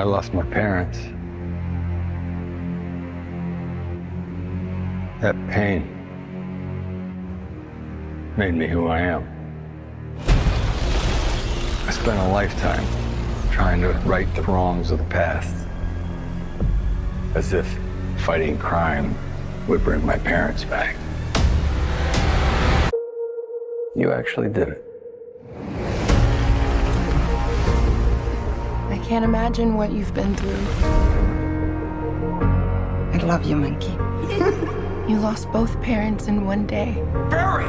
I lost my parents, that pain made me who I am. I spent a lifetime trying to right the wrongs of the past, as if fighting crime would bring my parents back. You actually did it. I can't imagine what you've been through. I love you, Monkey. You lost both parents in one day. Barry!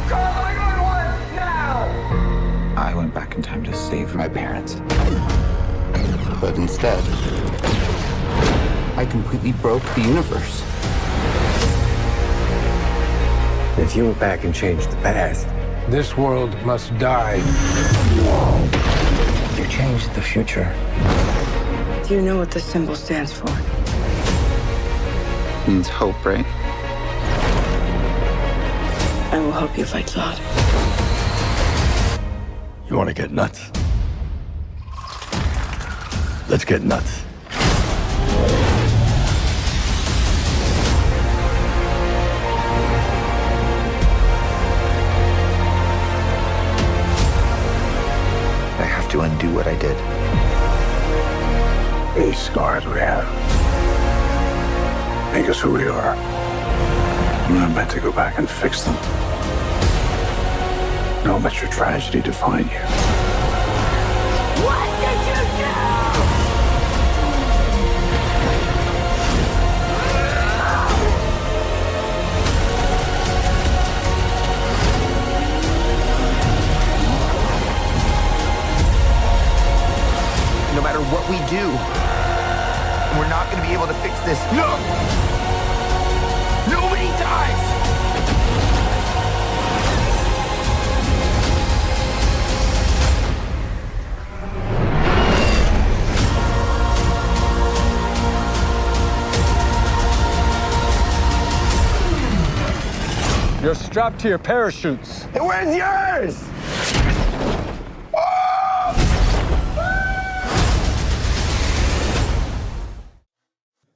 Call 911 now! I went back in time to save my parents. But instead, I completely broke the universe. If you went back and changed the past, This world must die. you changed the future. Do you know what this symbol stands for? Means hope, right? I will help you fight Zod. You want to get nuts? Let's get nuts. I have to undo what I did. These scars we have make us who we are. We're not meant to go back and fix them. Don't let your tragedy define you. What did you do? No matter what we do, we're not going to be able to fix this. No! Nobody dies! You're strapped to your parachutes. Where's yours?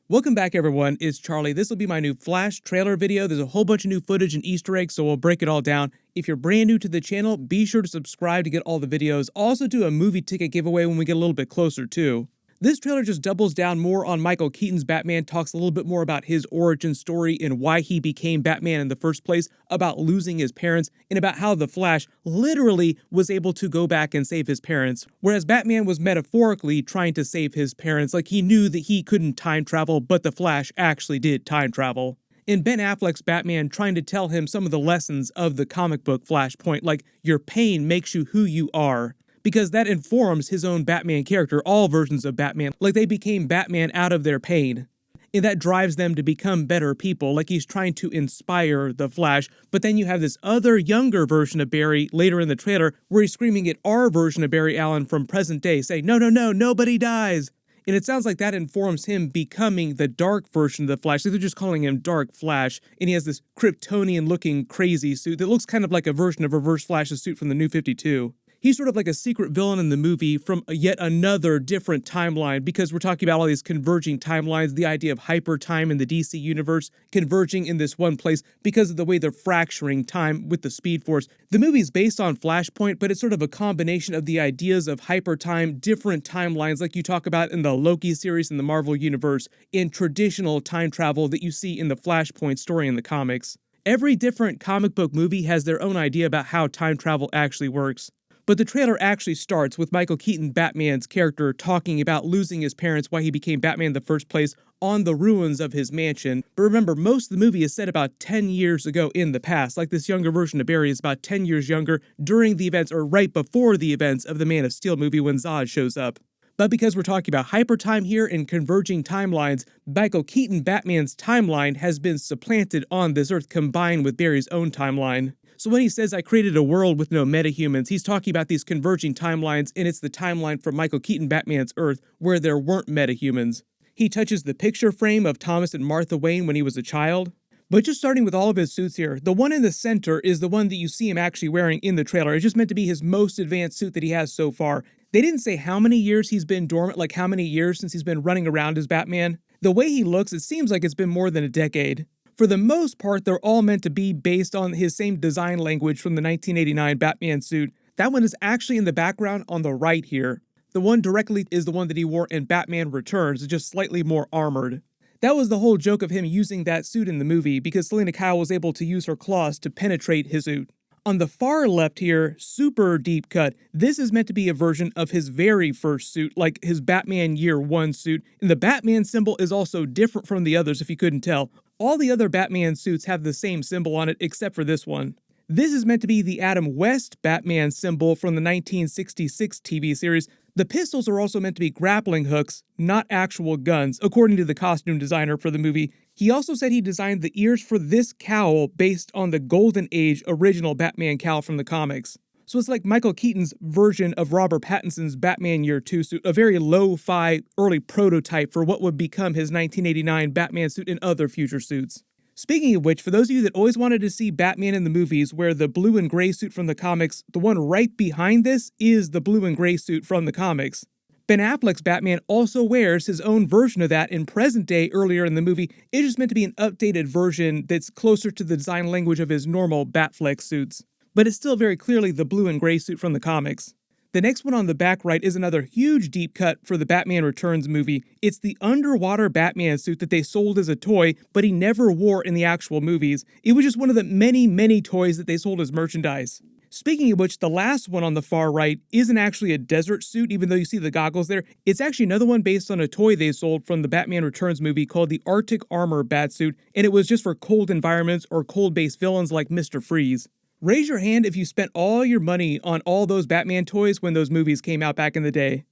Welcome back, everyone. It's Charlie. This will be my new Flash trailer video. There's a whole bunch of new footage and Easter eggs, so we'll break it all down. If you're brand new to the channel, be sure to subscribe to get all the videos. I'll also do a movie ticket giveaway when we get a little bit closer, too. This trailer just doubles down more on Michael Keaton's Batman, talks a little bit more about his origin story and why he became Batman in the first place, about losing his parents, and about how the Flash literally was able to go back and save his parents, whereas Batman was metaphorically trying to save his parents, like he knew that he couldn't time travel, but the Flash actually did time travel. In Ben Affleck's Batman trying to tell him some of the lessons of the comic book Flashpoint, like your pain makes you who you are. Because that informs his own Batman character, all versions of Batman, like they became Batman out of their pain. And that drives them to become better people, like he's trying to inspire the Flash. But then you have this other younger version of Barry later in the trailer where he's screaming at our version of Barry Allen from present day, saying, no, no, no, nobody dies. And it sounds like that informs him becoming the dark version of the Flash. They're just calling him Dark Flash. And he has this Kryptonian-looking crazy suit that looks kind of like a version of Reverse Flash's suit from the New 52. He's sort of like a secret villain in the movie from yet another different timeline, because we're talking about all these converging timelines, the idea of hyper time in the DC universe converging in this one place because of the way they're fracturing time with the Speed Force. The movie's based on Flashpoint, but it's sort of a combination of the ideas of hyper time, different timelines like you talk about in the Loki series in the Marvel universe, and traditional time travel that you see in the Flashpoint story in the comics. Every different comic book movie has their own idea about how time travel actually works. But the trailer actually starts with Michael Keaton, Batman's character, talking about losing his parents, why he became Batman in the first place, on the ruins of his mansion. But remember, most of the movie is set about 10 years ago in the past, like this younger version of Barry is about 10 years younger during the events, or right before the events of the Man of Steel movie when Zod shows up. But because we're talking about hypertime here and converging timelines, Michael Keaton, Batman's timeline has been supplanted on this Earth combined with Barry's own timeline. So when he says, I created a world with no metahumans, he's talking about these converging timelines, and it's the timeline from Michael Keaton Batman's Earth where there weren't metahumans. He touches the picture frame of Thomas and Martha Wayne when he was a child. But just starting with all of his suits here, the one in the center is the one that you see him actually wearing in the trailer. It's just meant to be his most advanced suit that he has so far. They didn't say how many years he's been dormant, like how many years since he's been running around as Batman. The way he looks, it seems like it's been more than a decade. For the most part, they're all meant to be based on his same design language from the 1989 Batman suit. That one is actually in the background on the right here. The one directly is the one that he wore in Batman Returns, just slightly more armored. That was the whole joke of him using that suit in the movie, because Selina Kyle was able to use her claws to penetrate his suit. On the far left here, super deep cut, this is meant to be a version of his very first suit, like his Batman Year 1 suit, and the Batman symbol is also different from the others if you couldn't tell. All the other Batman suits have the same symbol on it except for this one. This is meant to be the Adam West Batman symbol from the 1966 TV series. The pistols are also meant to be grappling hooks, not actual guns, according to the costume designer for the movie. He also said he designed the ears for this cowl based on the Golden Age original Batman cowl from the comics. So it's like Michael Keaton's version of Robert Pattinson's Batman Year 2 suit, a very lo-fi early prototype for what would become his 1989 Batman suit and other future suits. Speaking of which, for those of you that always wanted to see Batman in the movies wear the blue and gray suit from the comics, the one right behind this is the blue and gray suit from the comics. Ben Affleck's Batman also wears his own version of that in present day earlier in the movie. It's just meant to be an updated version that's closer to the design language of his normal Batfleck suits. But it's still very clearly the blue and gray suit from the comics. The next one on the back right is another huge deep cut for the Batman Returns movie. It's the underwater Batman suit that they sold as a toy, but he never wore in the actual movies. It was just one of the many, many toys that they sold as merchandise. Speaking of which, the last one on the far right isn't actually a desert suit, even though you see the goggles there. It's actually another one based on a toy they sold from the Batman Returns movie called the Arctic Armor Batsuit, and it was just for cold environments or cold-based villains like Mr. Freeze. Raise your hand if you spent all your money on all those Batman toys when those movies came out back in the day.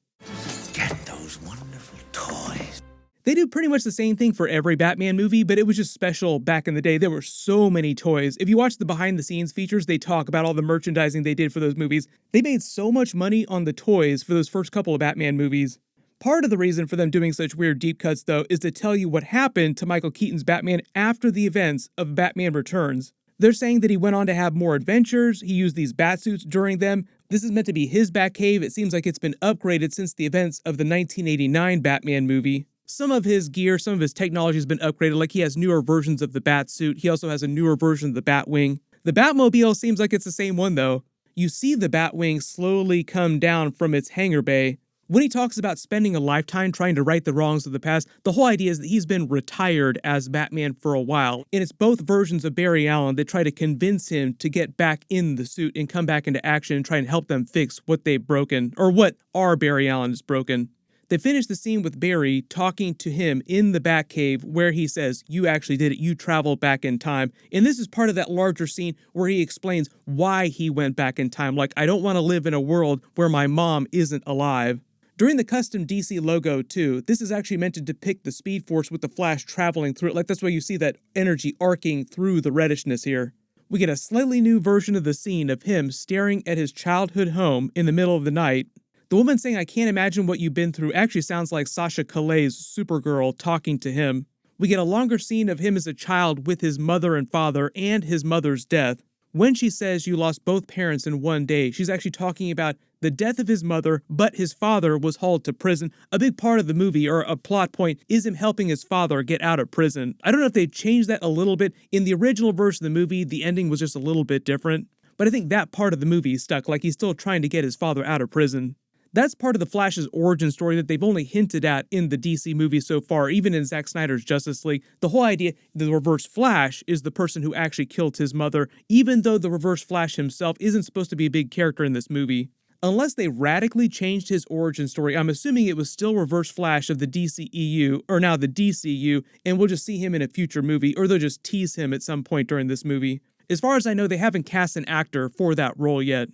Get those wonderful toys. They do pretty much the same thing for every Batman movie, but it was just special back in the day. There were so many toys. If you watch the behind-the-scenes features, they talk about all the merchandising they did for those movies. They made so much money on the toys for those first couple of Batman movies. Part of the reason for them doing such weird deep cuts, though, is to tell you what happened to Michael Keaton's Batman after the events of Batman Returns. They're saying that he went on to have more adventures, he used these batsuits during them. This is meant to be his Batcave. It seems like it's been upgraded since the events of the 1989 Batman movie. Some of his gear, some of his technology has been upgraded, like he has newer versions of the Batsuit. He also has a newer version of the Batwing. The Batmobile seems like it's the same one, though. You see the Batwing slowly come down from its hangar bay. When he talks about spending a lifetime trying to right the wrongs of the past, the whole idea is that he's been retired as Batman for a while, and it's both versions of Barry Allen that try to convince him to get back in the suit and come back into action and try and help them fix what they've broken, or what our Barry Allen has broken. They finish the scene with Barry talking to him in the Batcave where he says, "You actually did it, you traveled back in time." And this is part of that larger scene where he explains why he went back in time, like, I don't want to live in a world where my mom isn't alive. During the custom DC logo, too, this is actually meant to depict the Speed Force with the Flash traveling through it. Like, that's why you see that energy arcing through the reddishness here. We get a slightly new version of the scene of him staring at his childhood home in the middle of the night. The woman saying, "I can't imagine what you've been through," actually sounds like Sasha Calay's Supergirl talking to him. We get a longer scene of him as a child with his mother and father and his mother's death. When she says you lost both parents in one day, she's actually talking about the death of his mother, but his father was hauled to prison. A big part of the movie, or a plot point, is him helping his father get out of prison. I don't know if they changed that a little bit. In the original version of the movie, the ending was just a little bit different. But I think that part of the movie stuck, like he's still trying to get his father out of prison. That's part of the Flash's origin story that they've only hinted at in the DC movies so far, even in Zack Snyder's Justice League. The whole idea, the Reverse Flash is the person who actually killed his mother, even though the Reverse Flash himself isn't supposed to be a big character in this movie. Unless they radically changed his origin story, I'm assuming it was still Reverse Flash of the DCEU, or now the DCU, and we'll just see him in a future movie, or they'll just tease him at some point during this movie. As far as I know, they haven't cast an actor for that role yet.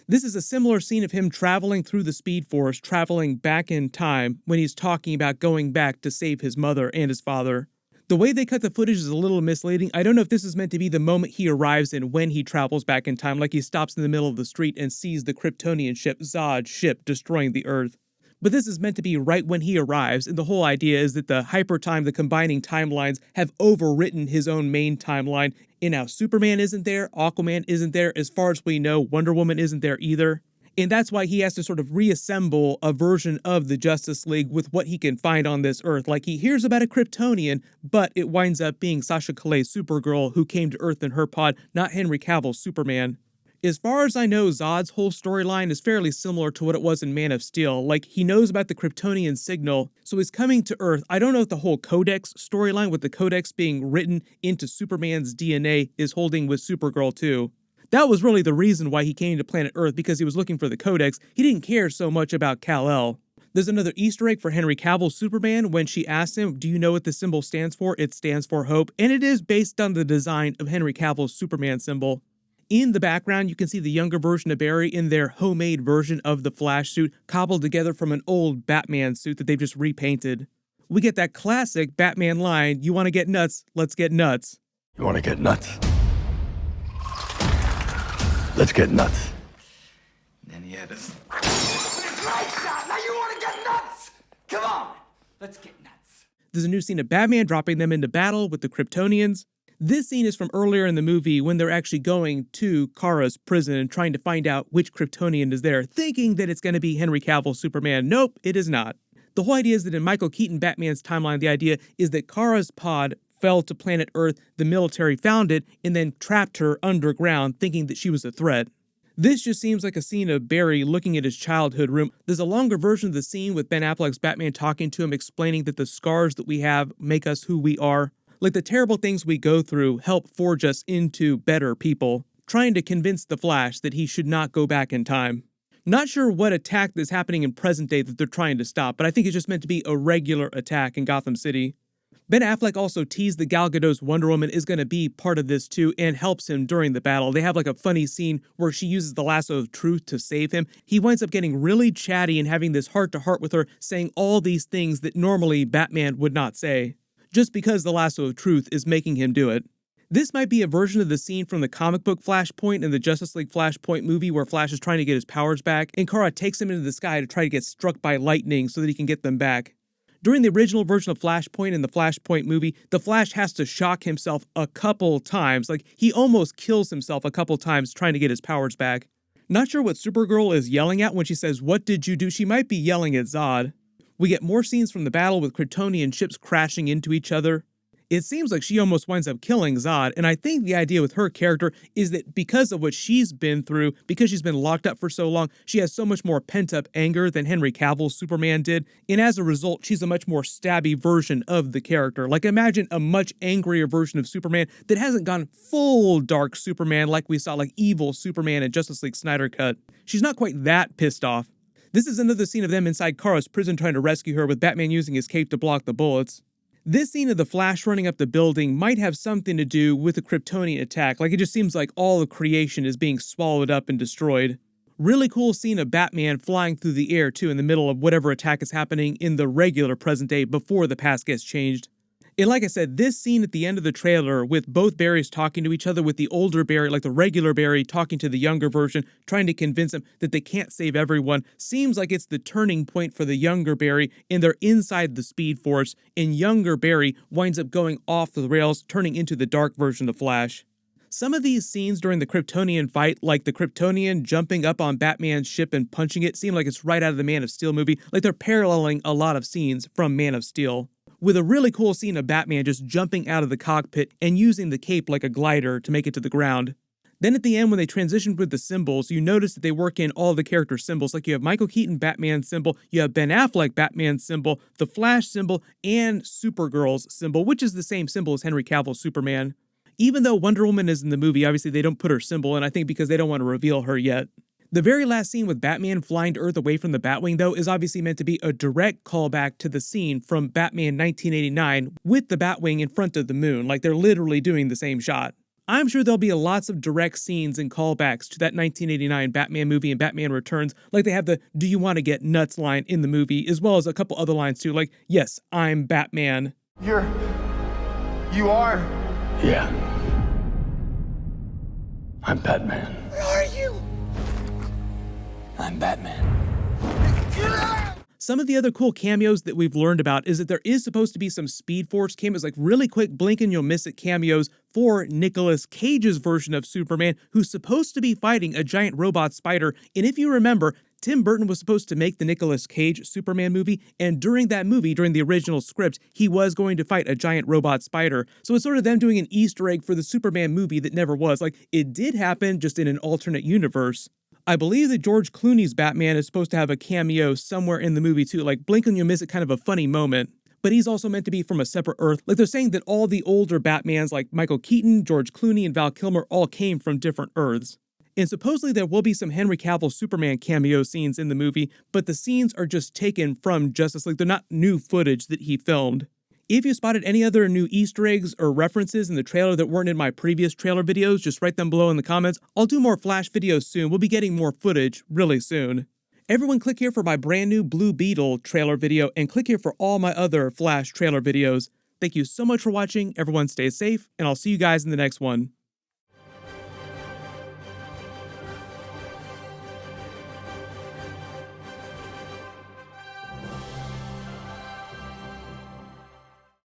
This is a similar scene of him traveling through the Speed Force, traveling back in time when he's talking about going back to save his mother and his father. The way they cut the footage is a little misleading. I don't know if this is meant to be the moment he arrives in when he travels back in time, like he stops in the middle of the street and sees the Kryptonian ship, Zod's ship, destroying the Earth. But this is meant to be right when he arrives, and the whole idea is that the hypertime, the combining timelines, have overwritten his own main timeline, and now Superman isn't there, Aquaman isn't there, as far as we know, Wonder Woman isn't there either. And that's why he has to sort of reassemble a version of the Justice League with what he can find on this Earth. Like, he hears about a Kryptonian, but it winds up being Sasha Calle's Supergirl who came to Earth in her pod, not Henry Cavill's Superman. As far as I know, Zod's whole storyline is fairly similar to what it was in Man of Steel. Like, he knows about the Kryptonian signal, so he's coming to Earth. I don't know if the whole Codex storyline, with the Codex being written into Superman's DNA, is holding with Supergirl too. That was really the reason why he came to planet Earth, because he was looking for the Codex. He didn't care so much about Kal-El. There's another Easter egg for Henry Cavill's Superman when she asks him, do you know what the symbol stands for? It stands for hope, and it is based on the design of Henry Cavill's Superman symbol. In the background, you can see the younger version of Barry in their homemade version of the Flash suit, cobbled together from an old Batman suit that they've just repainted. We get that classic Batman line, you want to get nuts, let's get nuts. You want to get nuts? Let's get nuts. Then he had us. Right shot. Now you want to get nuts? Come on. Let's get nuts. There's a new scene of Batman dropping them into battle with the Kryptonians. This scene is from earlier in the movie when they're actually going to Kara's prison and trying to find out which Kryptonian is there, thinking that it's going to be Henry Cavill's Superman. Nope, it is not. The whole idea is that in Michael Keaton Batman's timeline, the idea is that Kara's pod fell to planet Earth, the military found it, and then trapped her underground, thinking that she was a threat. This just seems like a scene of Barry looking at his childhood room. There's a longer version of the scene with Ben Affleck's Batman talking to him, explaining that the scars that we have make us who we are. Like, the terrible things we go through help forge us into better people, trying to convince the Flash that he should not go back in time. Not sure what attack is happening in present day that they're trying to stop, but I think it's just meant to be a regular attack in Gotham City. Ben Affleck also teased that Gal Gadot's Wonder Woman is going to be part of this too and helps him during the battle. They have like a funny scene where she uses the lasso of truth to save him. He winds up getting really chatty and having this heart-to-heart with her, saying all these things that normally Batman would not say, just because the lasso of truth is making him do it. This might be a version of the scene from the comic book Flashpoint and the Justice League Flashpoint movie where Flash is trying to get his powers back, and Kara takes him into the sky to try to get struck by lightning so that he can get them back. During the original version of Flashpoint in the Flashpoint movie, the Flash has to shock himself a couple times. Like, he almost kills himself a couple times trying to get his powers back. Not sure what Supergirl is yelling at when she says, "What did you do?" She might be yelling at Zod. We get more scenes from the battle with Kryptonian ships crashing into each other. It seems like she almost winds up killing Zod, and I think the idea with her character is that because of what she's been through, because she's been locked up for so long, she has so much more pent-up anger than Henry Cavill's Superman did, and as a result, she's a much more stabby version of the character. Like, imagine a much angrier version of Superman that hasn't gone full dark Superman like we saw, like evil Superman in Justice League Snyder Cut. She's not quite that pissed off. This is another scene of them inside Kara's prison trying to rescue her, with Batman using his cape to block the bullets. This scene of the Flash running up the building might have something to do with the Kryptonian attack. Like, it just seems like all of creation is being swallowed up and destroyed. Really cool scene of Batman flying through the air, too, in the middle of whatever attack is happening in the regular present day before the past gets changed. And like I said, this scene at the end of the trailer with both Barrys talking to each other, with the older Barry, like the regular Barry, talking to the younger version, trying to convince him that they can't save everyone, seems like it's the turning point for the younger Barry, and they're inside the Speed Force, and younger Barry winds up going off the rails, turning into the dark version of Flash. Some of these scenes during the Kryptonian fight, like the Kryptonian jumping up on Batman's ship and punching it, seem like it's right out of the Man of Steel movie, like they're paralleling a lot of scenes from Man of Steel. With a really cool scene of Batman just jumping out of the cockpit and using the cape like a glider to make it to the ground. Then at the end, when they transitioned with the symbols, you notice that they work in all the character symbols. Like, you have Michael Keaton Batman's symbol, you have Ben Affleck Batman's symbol, the Flash symbol, and Supergirl's symbol, which is the same symbol as Henry Cavill's Superman. Even though Wonder Woman is in the movie, obviously they don't put her symbol, and I think because they don't want to reveal her yet. The very last scene with Batman flying to Earth away from the Batwing, though, is obviously meant to be a direct callback to the scene from Batman 1989 with the Batwing in front of the moon. Like, they're literally doing the same shot. I'm sure there'll be lots of direct scenes and callbacks to that 1989 Batman movie and Batman Returns, like they have the "Do you want to get nuts" line in the movie, as well as a couple other lines too, like, "Yes, I'm Batman." You are? Yeah. I'm Batman. Where are you? I'm Batman. Some of the other cool cameos that we've learned about is that there is supposed to be some Speed Force cameos, like really quick blink and you'll miss it cameos for Nicolas Cage's version of Superman, who's supposed to be fighting a giant robot spider. And if you remember, Tim Burton was supposed to make the Nicolas Cage Superman movie, and during that movie, during the original script, he was going to fight a giant robot spider. So it's sort of them doing an Easter egg for the Superman movie that never was. Like, it did happen, just in an alternate universe. I believe that George Clooney's Batman is supposed to have a cameo somewhere in the movie too, like blink and you'll miss it, kind of a funny moment. But he's also meant to be from a separate Earth. Like, they're saying that all the older Batmans like Michael Keaton, George Clooney, and Val Kilmer all came from different Earths. And supposedly there will be some Henry Cavill Superman cameo scenes in the movie, but the scenes are just taken from Justice League. They're not new footage that he filmed. If you spotted any other new Easter eggs or references in the trailer that weren't in my previous trailer videos, just write them below in the comments. I'll do more Flash videos soon. We'll be getting more footage really soon. Everyone click here for my brand new Blue Beetle trailer video, and click here for all my other Flash trailer videos. Thank you so much for watching. Everyone stay safe, and I'll see you guys in the next one.